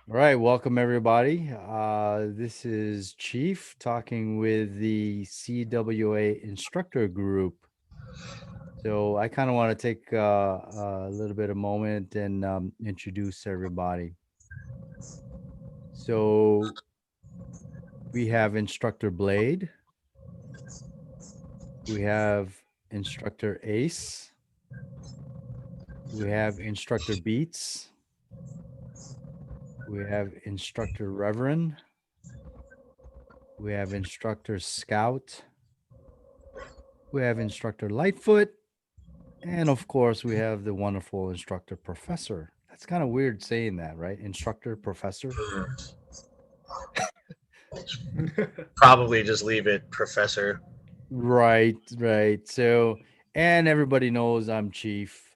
All right, welcome everybody. This is Chief talking with the CWA instructor group. So I kind of want to take a little bit of moment and introduce everybody. So we have instructor Blade, we have instructor Ace, we have instructor Beats, we have instructor Reverend, we have instructor Scout, we have instructor Lightfoot, and of course, we have the wonderful instructor professor. That's kind of weird saying that, right? Instructor professor. Probably just leave it, Professor. Right, right. So, and everybody knows I'm chief.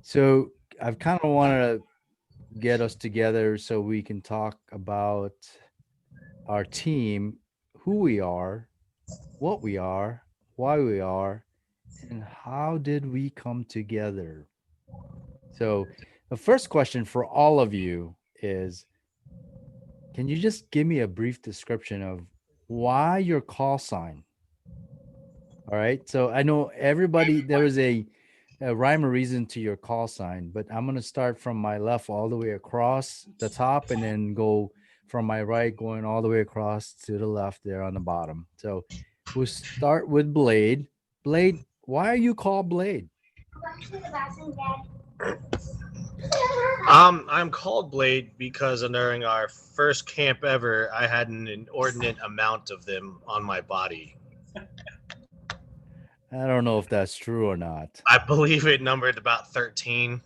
So I've kind of wanted to get us together so we can talk about our team, who we are, what we are, why we are, and how did we come together. So, the first question for all of you is, can you just give me a brief description of why your call sign? All right. So I know everybody, there was a rhyme or reason to your call sign, but I'm going to start from my left all the way across the top and then go from my right, going all the way across to the left there on the bottom. So we'll start with Blade. Blade, why are you called Blade? I'm called Blade because during our first camp ever, I had an inordinate amount of them on my body. I don't know if that's true or not. I believe it numbered about 13.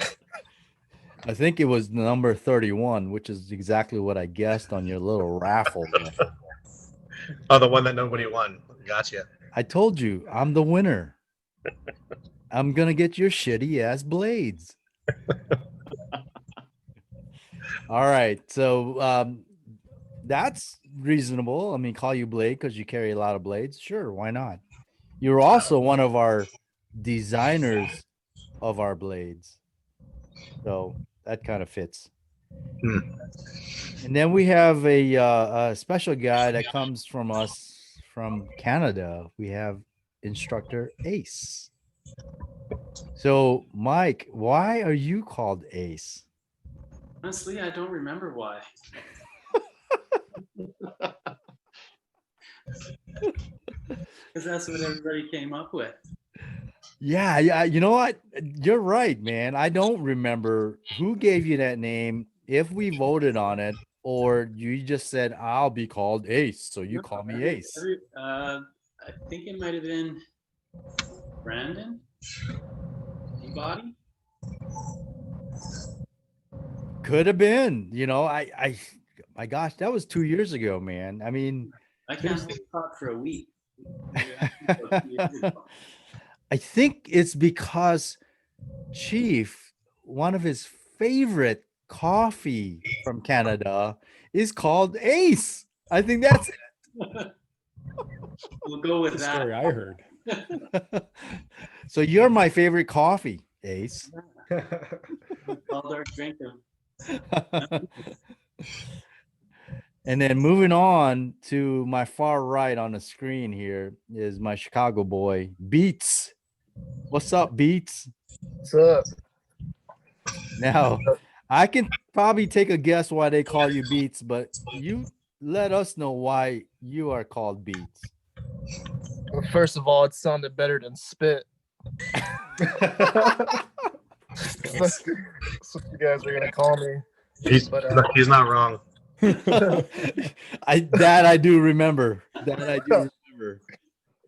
I think it was number 31, which is exactly what I guessed on your little raffle there. Oh, the one that nobody won. Gotcha. I told you, I'm the winner. I'm going to get your shitty ass blades. All right. So that's reasonable. I mean, call you Blade because you carry a lot of blades. Sure. Why not? You're also one of our designers of our blades. So that kind of fits. Hmm. And then we have a special guy that comes from us from Canada. We have instructor Ace. So, Mike, why are you called Ace? Honestly, I don't remember why. Because that's what everybody came up with. Yeah, yeah. You know what? You're right, man. I don't remember who gave you that name, if we voted on it, or you just said, I'll be called Ace. So you No, call me Ace. I think it might have been Brandon Peabody. Could have been, my gosh, that was 2 years ago, man. I mean, I can't there's, hold talk for a week. I think it's because Chief, one of his favorite coffee from Canada is called Ace. I think that's We'll go with The that. story I heard. it. So you're my favorite coffee, Ace. Called our drink him. And then moving on to my far right on the screen here is my Chicago boy, Beats. What's up, Beats? What's up? Now, I can probably take a guess why they call you Beats, but you let us know why you are called Beats. Well, first of all, it sounded better than spit. That's what you guys are gonna call me. He's, But he's not wrong. I do remember. That I do remember.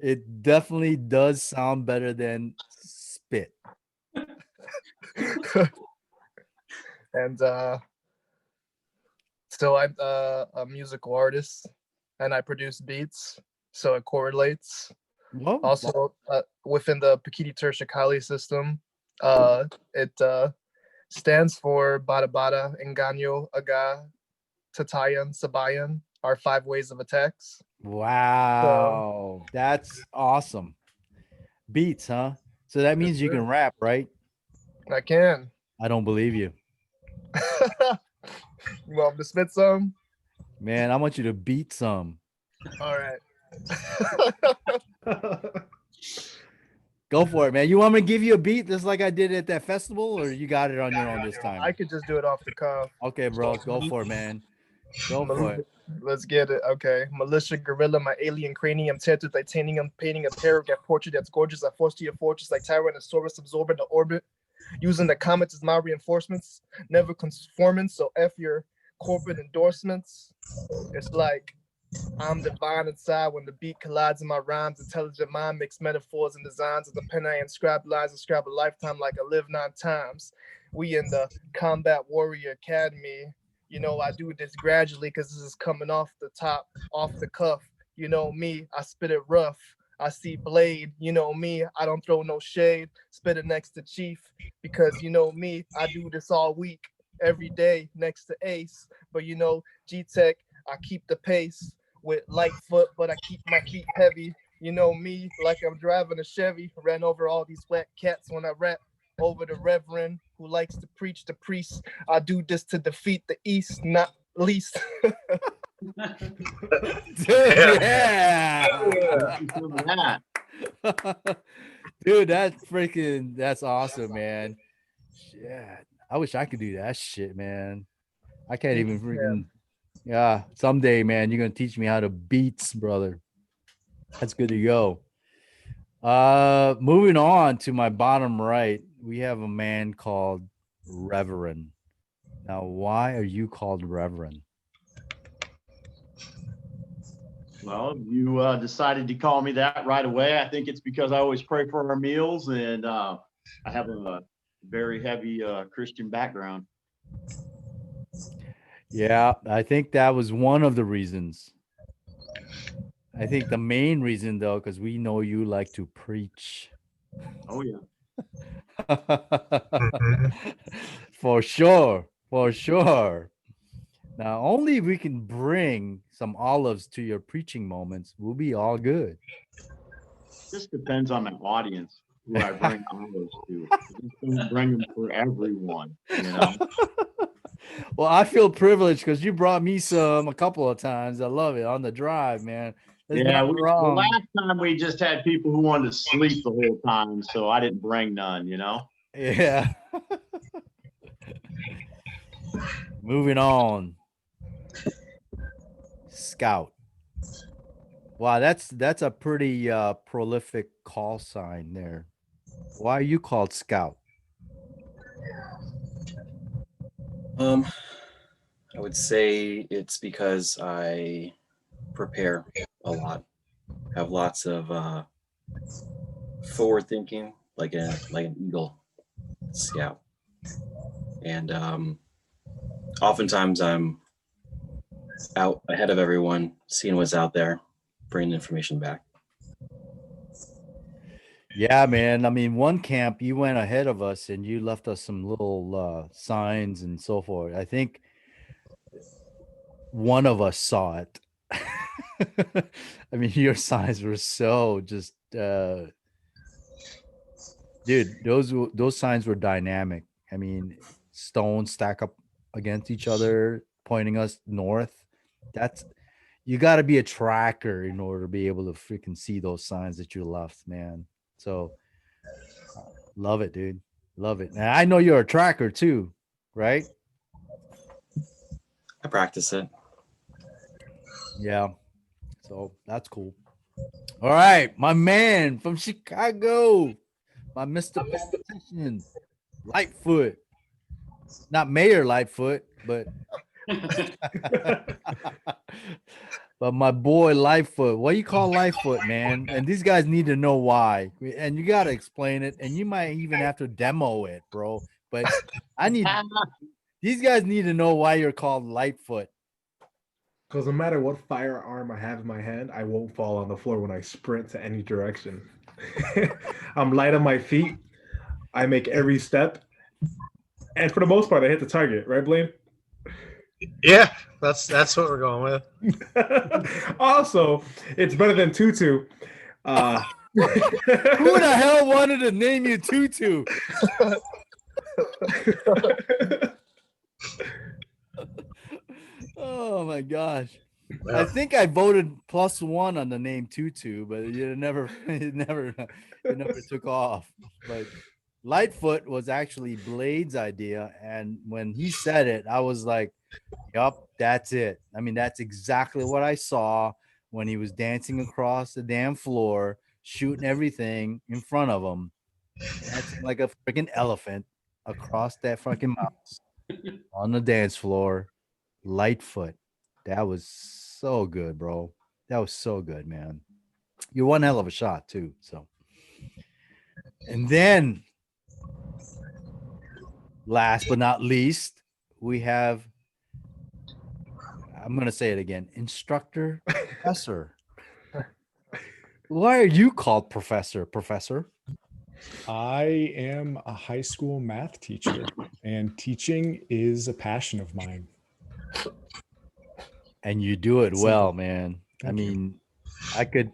It definitely does sound better than spit. and so I'm a musical artist, and I produce beats, so it correlates. Well, Also, within the Pakiti Tershakali system, it stands for Bada Bada, Engaño, Aga, Tatayan, Sabayan, our 5 ways of attacks. wow, that's awesome. Beats, huh? So that means you can rap, right? I can. I don't believe you. You want me to spit some? Man, I want you to beat some. All right. Go for it, man. You want me to give you a beat just like I did at that festival, or you got it on your own this time? I could just do it off the cuff. Okay, bro. Go for it, man. Go for it. Let's get it. Okay. Militia gorilla, my alien cranium, tear through titanium, painting a paragraph portrait that's gorgeous. I forced to your fortress like Tyrannosaurus absorbing the orbit. Using the comets as my reinforcements, never conformance. So F your corporate endorsements. It's like I'm divine inside when the beat collides in my rhymes. Intelligent mind makes metaphors and designs of the pen I inscribe lines, inscribe a lifetime like I live 9 times. We in the Combat Warrior Academy. You know, I do this gradually because this is coming off the top, off the cuff. You know me, I spit it rough. I see Blade, you know me, I don't throw no shade. Spit it next to Chief because you know me, I do this all week, every day next to Ace. But you know, G-Tech, I keep the pace with light foot, but I keep my feet heavy. You know me, like I'm driving a Chevy. Ran over all these wet cats when I rap over the reverend who likes to preach the priest. I do this to defeat the East, not least. Dude, yeah. Dude, that's awesome, man. Yeah, I wish I could do that shit, man. I can't even freaking. Yeah, someday, man, you're gonna teach me how to beats, brother. That's good to go. Moving on to my bottom right, we have a man called Reverend. Now, why are you called Reverend? Well, you decided to call me that right away. I think it's because I always pray for our meals, and I have a very heavy Christian background. Yeah, I think that was one of the reasons. I think the main reason, though, because we know you like to preach. Oh, yeah. For sure. For sure. Now, only if we can bring some olives to your preaching moments, we'll be all good. Just depends on my audience who I bring olives to. I just don't bring them for everyone, you know. Well, I feel privileged because you brought me some a couple of times. I love it on the drive, man. There's Yeah, nothing the wrong. last time we just had people who wanted to sleep the whole time, so I didn't bring none, you know. Yeah. Moving on. Scout. Wow, that's a pretty prolific call sign there. Why are you called Scout? I would say it's because I prepare a lot. Have lots of forward thinking, like an eagle scout, and oftentimes I'm out ahead of everyone, seeing what's out there, bringing information back. Yeah, man. I mean, one camp you went ahead of us and you left us some little signs and so forth. I think one of us saw it. I mean, your signs were so just dude, those signs were dynamic. I mean, stones stack up against each other, pointing us north. That's you got to be a tracker in order to be able to freaking see those signs that you left, man. So love it, dude. Love it. And I know you're a tracker too, right? I practice it. Yeah. So that's cool. All right, my man from Chicago, my Mr. Politician, Lightfoot. Not Mayor Lightfoot, but but my boy Lightfoot. What do you call Lightfoot, man? And these guys need to know why. And you got to explain it. And you might even have to demo it, bro. But these guys need to know why you're called Lightfoot. Because no matter what firearm I have in my hand, I won't fall on the floor when I sprint to any direction. I'm light on my feet. I make every step. And for the most part, I hit the target. Right, Blaine? Yeah, that's what we're going with. Also, it's better than Tutu. Who the hell wanted to name you Tutu? Oh my gosh. I Well, think I voted +1 on the name Tutu, but it never, it never took off. But Lightfoot was actually Blade's idea, and when he said it, I was like, "Yup, that's it." I mean, that's exactly what I saw when he was dancing across the damn floor, shooting everything in front of him, dancing like a freaking elephant across that fucking mouse on the dance floor. Lightfoot. That was so good, bro. That was so good, man. You're one hell of a shot too. So, and then last but not least, we have, I'm gonna say it again, instructor, professor. Why are you called professor, professor? I am a high school math teacher, and teaching is a passion of mine. And you do it Simple. well, man. I Thank you. mean,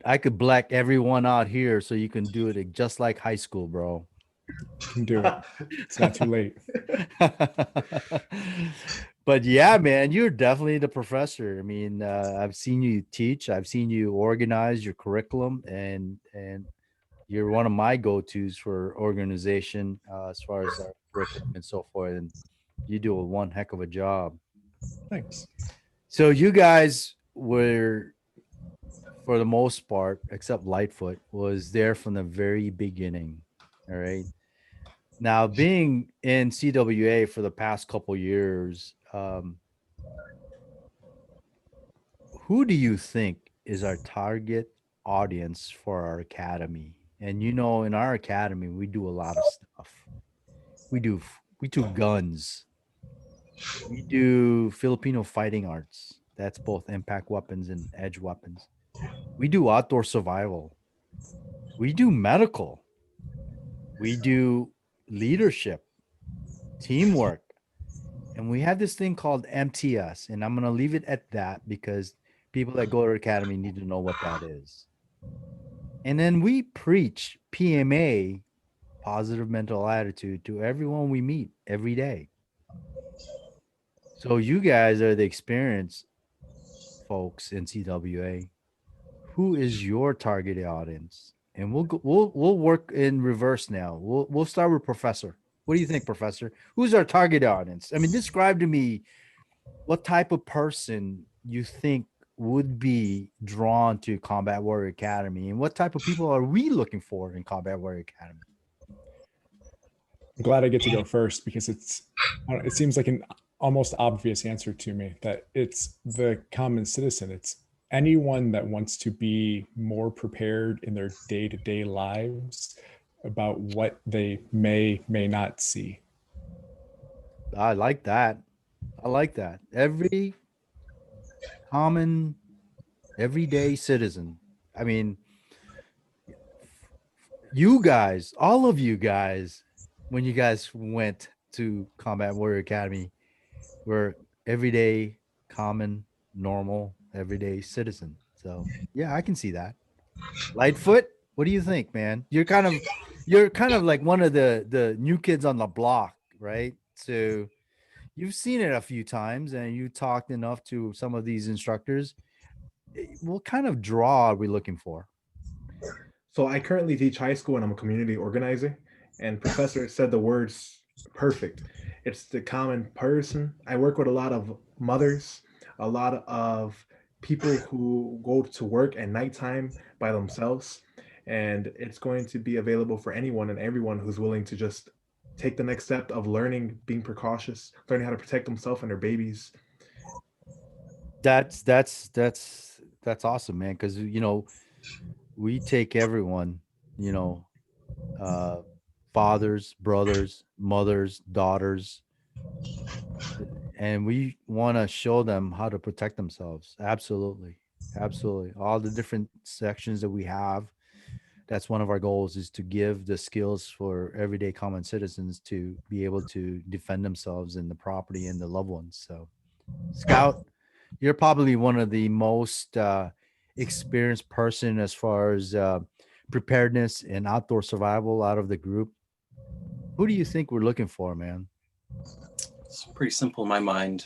I could black everyone out here so you can do it just like high school, bro. Can do it. It's not too late. But yeah, man, you're definitely the professor. I mean, I've seen you teach, I've seen you organize your curriculum, and you're one of my go-tos for organization as far as our curriculum and so forth. And you do a one heck of a job. Thanks. So you guys were, for the most part, except Lightfoot, was there from the very beginning. All right. Now, being in CWA for the past couple years, who do you think is our target audience for our academy? And you know, in our academy, we do a lot of stuff. We do guns. We do Filipino fighting arts. That's both impact weapons and edge weapons. We do outdoor survival. We do medical. We do leadership, teamwork. And we have this thing called MTS, and I'm going to leave it at that because people that go to academy need to know what that is. And then we preach PMA, positive mental attitude, to everyone we meet every day. So you guys are the experienced folks in CWA. Who is your target audience? And we'll work in reverse now. We'll start with Professor. What do you think, Professor? Who's our target audience? I mean, describe to me what type of person you think would be drawn to Combat Warrior Academy, and what type of people are we looking for in Combat Warrior Academy? I'm glad I get to go first because it seems like an almost obvious answer to me that it's the common citizen. It's anyone that wants to be more prepared in their day-to-day lives about what they may not see. I like that. I like that. Every common, everyday citizen. I mean, you guys, all of you guys, when you guys went to Combat Warrior Academy, were everyday, common, normal, everyday citizen. So yeah, I can see that. Lightfoot, what do you think, man? You're kind of like one of the new kids on the block, right? So you've seen it a few times and you talked enough to some of these instructors. What kind of draw are we looking for? So I currently teach high school and I'm a community organizer. And Professor said the words perfect. It's the common person. I work with a lot of mothers, a lot of people who go to work at nighttime by themselves. And it's going to be available for anyone and everyone who's willing to just take the next step of learning, being precautious, learning how to protect themselves and their babies. That's awesome, man. Because you know, we take everyone, you know, fathers, brothers, mothers, daughters, and we want to show them how to protect themselves. Absolutely. Absolutely. All the different sections that we have. That's one of our goals, is to give the skills for everyday common citizens to be able to defend themselves and the property and the loved ones. So, Scout, you're probably one of the most experienced person as far as preparedness and outdoor survival out of the group. Who do you think we're looking for, man? It's pretty simple in my mind.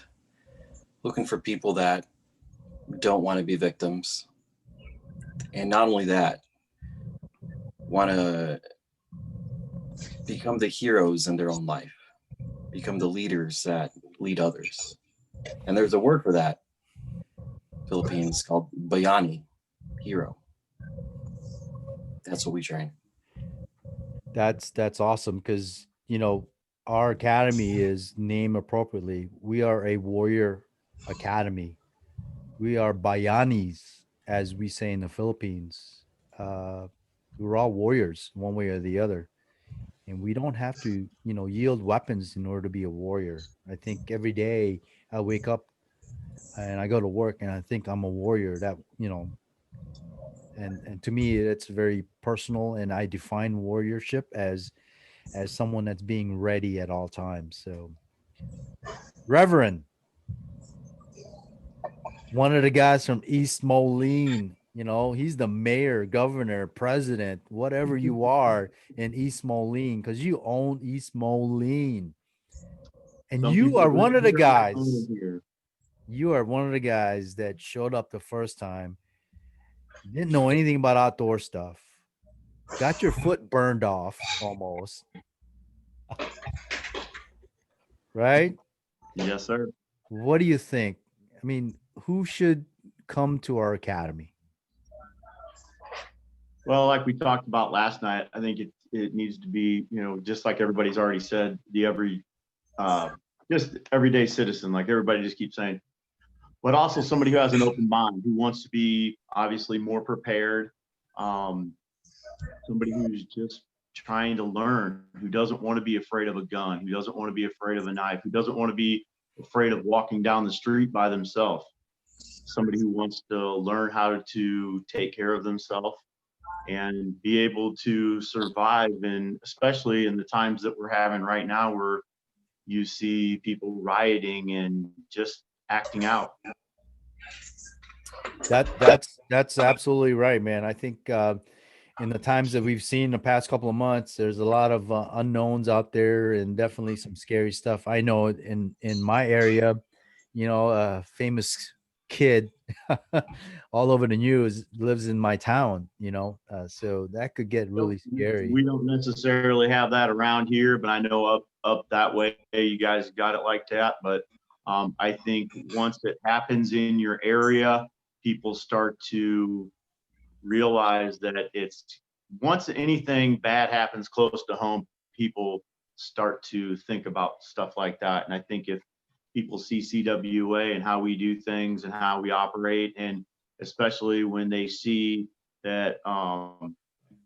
looking for people that don't want to be victims. And not only that, want to become the heroes in their own life, become the leaders that lead others. And there's a word for that, Philippines, called bayani, hero. That's what we train. That's awesome because our academy is named appropriately. We are a warrior academy. We are bayanis, as we say in the Philippines. Uh, we're all warriors, one way or the other, and we don't have to, yield weapons in order to be a warrior. I think every day I wake up and I go to work and I think I'm a warrior. And to me, it's very personal, and I define warriorship as someone that's being ready at all times. So, Reverend, one of the guys from East Moline, he's the mayor, governor, president, whatever you are in East Moline, because you own East Moline. And Some you people are live one of the here, I own guys. here. You are one of the guys that showed up the first time, didn't know anything about outdoor stuff, got your foot burned off almost, right? Yes, sir. What do you think? I mean, who should come to our academy? Well, like we talked about last night, I think it needs to be, just like everybody's already said, just everyday citizen, like everybody just keeps saying, but also somebody who has an open mind, who wants to be obviously more prepared, somebody who's just trying to learn, who doesn't want to be afraid of a gun, who doesn't want to be afraid of a knife, who doesn't want to be afraid of walking down the street by themselves, somebody who wants to learn how to take care of themselves and be able to survive, and especially in the times that we're having right now where you see people rioting and just acting out. That's absolutely right, man. I think in the times that we've seen the past couple of months, there's a lot of unknowns out there, and definitely some scary stuff. I know in my area, a famous kid all over the news lives in my town. So that could get really scary. We don't necessarily have that around here, but I know up that way you guys got it like that. But I think once it happens in your area, people start to realize that it's once anything bad happens close to home, people start to think about stuff like that. And I think if people see CWA and how we do things and how we operate, and especially when they see that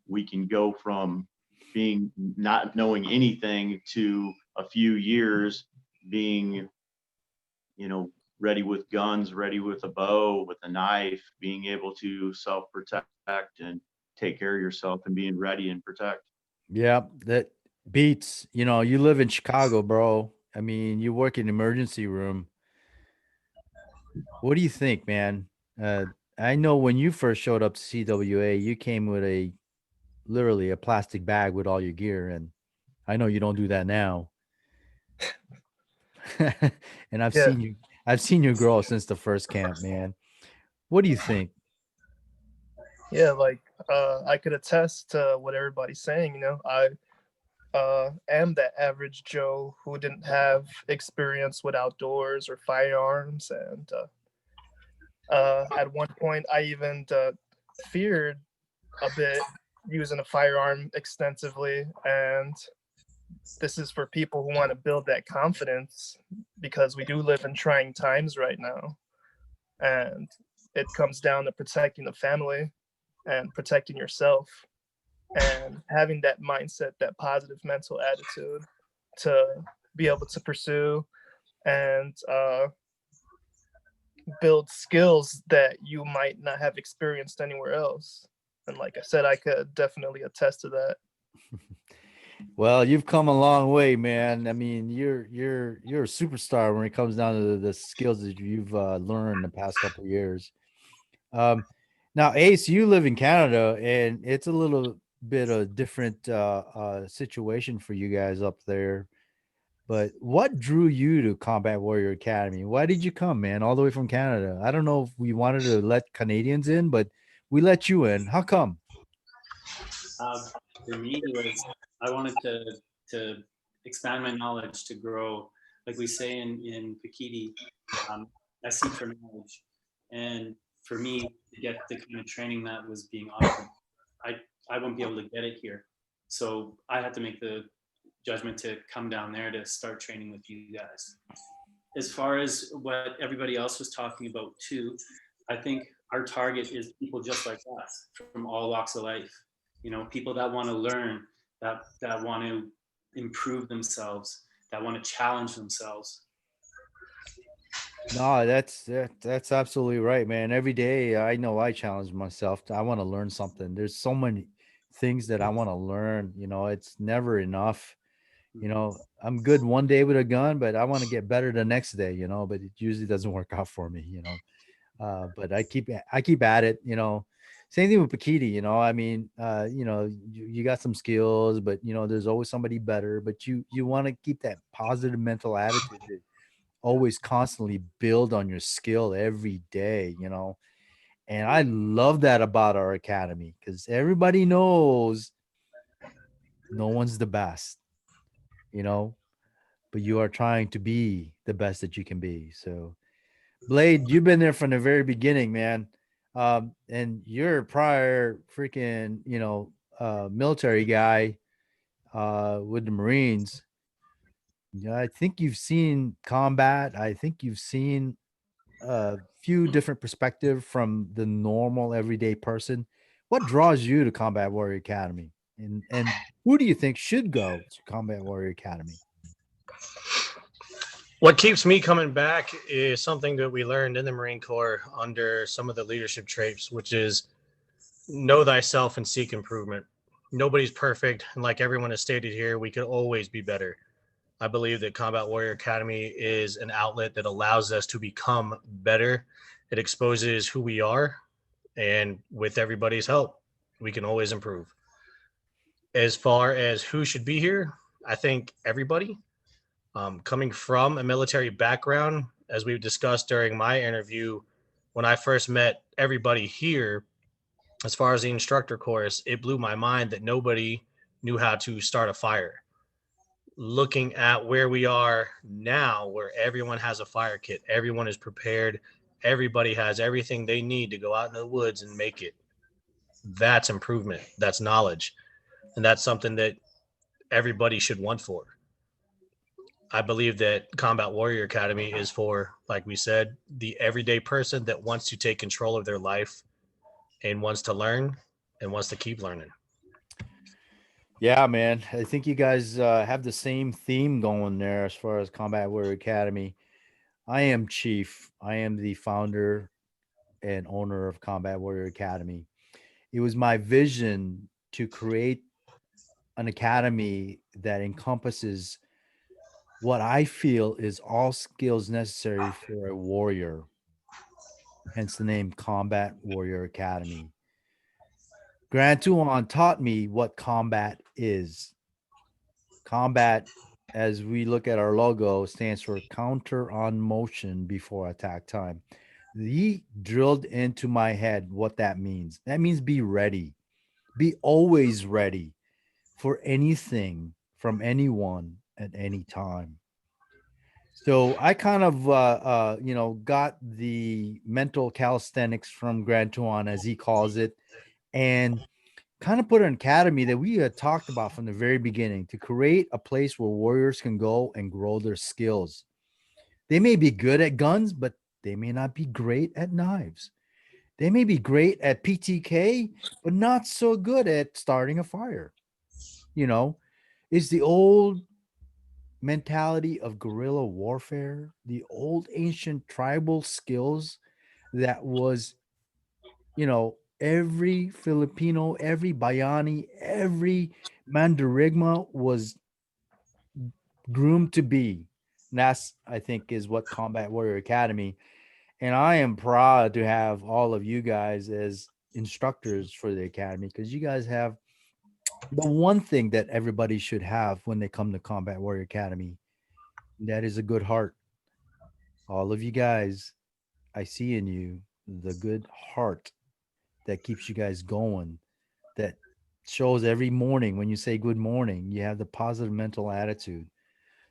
we can go from being not knowing anything to a few years being, ready with guns, ready with a bow, with a knife, being able to self-protect and take care of yourself and being ready and protect. Yeah, that beats. You live in Chicago, bro. I mean, you work in emergency room. What do you think, man? I know when you first showed up to CWA, you came with literally a plastic bag with all your gear, and I know you don't do that now. And Yeah. I've seen you grow since the first camp, man. What do you think? Yeah, like I could attest to what everybody's saying. I am that average Joe who didn't have experience with outdoors or firearms, and at one point I even feared a bit using a firearm extensively. And this is for people who want to build that confidence, because we do live in trying times right now, and it comes down to protecting the family and protecting yourself, and having that mindset, that positive mental attitude to be able to pursue and build skills that you might not have experienced anywhere else. And like I said, I could definitely attest to that. Well, you've come a long way, man. I mean, you're a superstar when it comes down to the skills that you've learned the past couple of years. Now, Ace, you live in Canada, and it's a little bit of different situation for you guys up there. But what drew you to Combat Warrior Academy? Why did you come, man, all the way from Canada? I don't know if we wanted to let Canadians in, but we let you in. How come? Uh, for me, it was I wanted to expand my knowledge, to grow. Like we say in Pakiti, I seek for knowledge, and for me to get the kind of training that was being offered, I I won't be able to get it here. So I had to make the judgment to come down there to start training with you guys. As far as what everybody else was talking about too, I think our target is people just like us from all walks of life. You know, people that want to learn, that want to improve themselves, that want to challenge themselves. No, that's absolutely right, man. Every day I know I challenge myself. I want to learn something. There's so many things that I want to learn. It's never enough. I'm good one day with a gun, but I want to get better the next day, but it usually doesn't work out for me. But I keep at it. Same thing with Pakiti, I mean, you got some skills, but there's always somebody better, but you want to keep that positive mental attitude to always constantly build on your skill every day. And I love that about our academy because everybody knows no one's the best, you know, but you are trying to be the best that you can be. So Blade, you've been there from the very beginning, man. And you're a prior freaking, military guy with the Marines. Yeah, I think you've seen combat. I think you've seen a few different perspectives from the normal everyday person. What draws you to Combat Warrior Academy? And who do you think should go to Combat Warrior Academy? What keeps me coming back is something that we learned in the Marine Corps under some of the leadership traits, which is know thyself and seek improvement. Nobody's perfect. And like everyone has stated here, we could always be better. I believe that Combat Warrior Academy is an outlet that allows us to become better. It exposes who we are. And with everybody's help, we can always improve. As far as who should be here, I think everybody. Coming from a military background, as we've discussed during my interview, when I first met everybody here, as far as the instructor course, it blew my mind that nobody knew how to start a fire. Looking at where we are now, where everyone has a fire kit, everyone is prepared, everybody has everything they need to go out in the woods and make it. That's improvement, that's knowledge, and that's something that everybody should want for. I believe that Combat Warrior Academy is for, like we said, the everyday person that wants to take control of their life and wants to learn and wants to keep learning. Yeah, man. I think you guys have the same theme going there as far as Combat Warrior Academy. I am Chief. I am the founder and owner of Combat Warrior Academy. It was my vision to create an academy that encompasses what I feel is all skills necessary for a warrior, hence the name Combat Warrior Academy. Grand Tuan taught me what combat is. Combat, as we look at our logo, stands for counter on motion before attack time. He drilled into my head what that means. That means be ready, be always ready for anything from anyone at any time. So I kind of, got the mental calisthenics from Grand Tuan, as he calls it, and kind of put an academy that we had talked about from the very beginning to create a place where warriors can go and grow their skills. They may be good at guns, but they may not be great at knives. They may be great at PTK, but not so good at starting a fire. You know, it's the old mentality of guerrilla warfare, the old ancient tribal skills that was, every Filipino, every Bayani, every Mandarigma was groomed to be. And that's, I think, is what Combat Warrior Academy. And I am proud to have all of you guys as instructors for the academy because you guys have the one thing that everybody should have when they come to Combat Warrior Academy. That is a good heart. All of you guys, I see in you the good heart that keeps you guys going, that shows every morning when you say good morning, you have the positive mental attitude.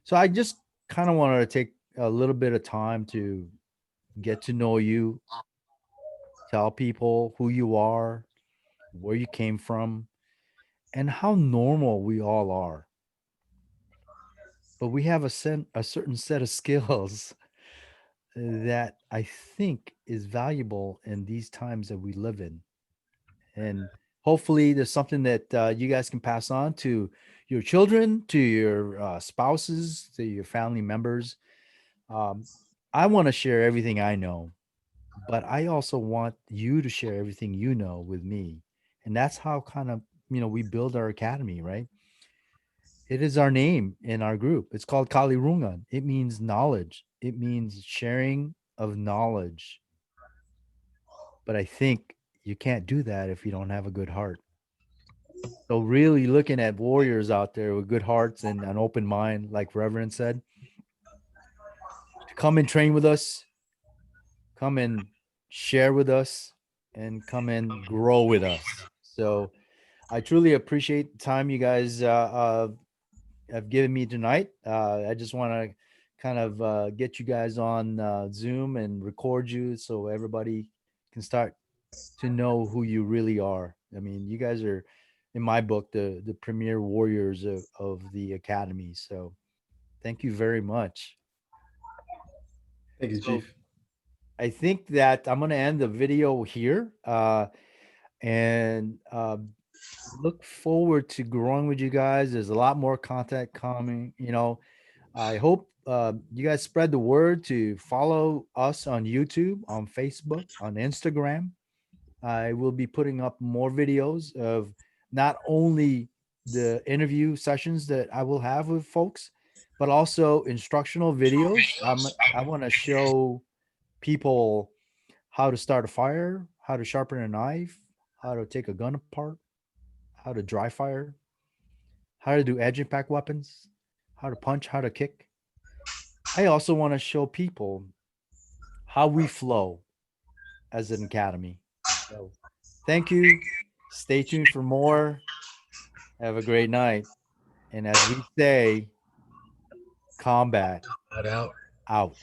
So I just kind of wanted to take a little bit of time to get to know you, tell people who you are, where you came from, and how normal we all are. But we have a certain set of skills that I think is valuable in these times that we live in. And hopefully, there's something that you guys can pass on to your children, to your spouses, to your family members. Um, I want to share everything I know, but I also want you to share everything you know with me. And that's how kind of, we build our academy, right? It is our name in our group. It's called Kali Rungan. It means knowledge. It means sharing of knowledge. But I think you can't do that if you don't have a good heart. So really looking at warriors out there with good hearts and an open mind, like Reverend said, to come and train with us, come and share with us, and come and grow with us. So I truly appreciate the time you guys have given me tonight. I just want to kind of get you guys on Zoom and record you so everybody can start to know who you really are. I mean, you guys are, in my book, the premier warriors of the academy. So thank you very much. Thank you, So Chief. I think that I'm going to end the video here and look forward to growing with you guys. There's a lot more content coming. I hope you guys spread the word to follow us on YouTube, on Facebook, on Instagram. I will be putting up more videos of not only the interview sessions that I will have with folks, but also instructional videos. I want to show people how to start a fire, how to sharpen a knife, how to take a gun apart, how to dry fire, how to do edge impact weapons, how to punch, how to kick. I also want to show people how we flow as an academy. So thank you. Stay tuned for more. Have a great night. And as we say, combat Cut out. out.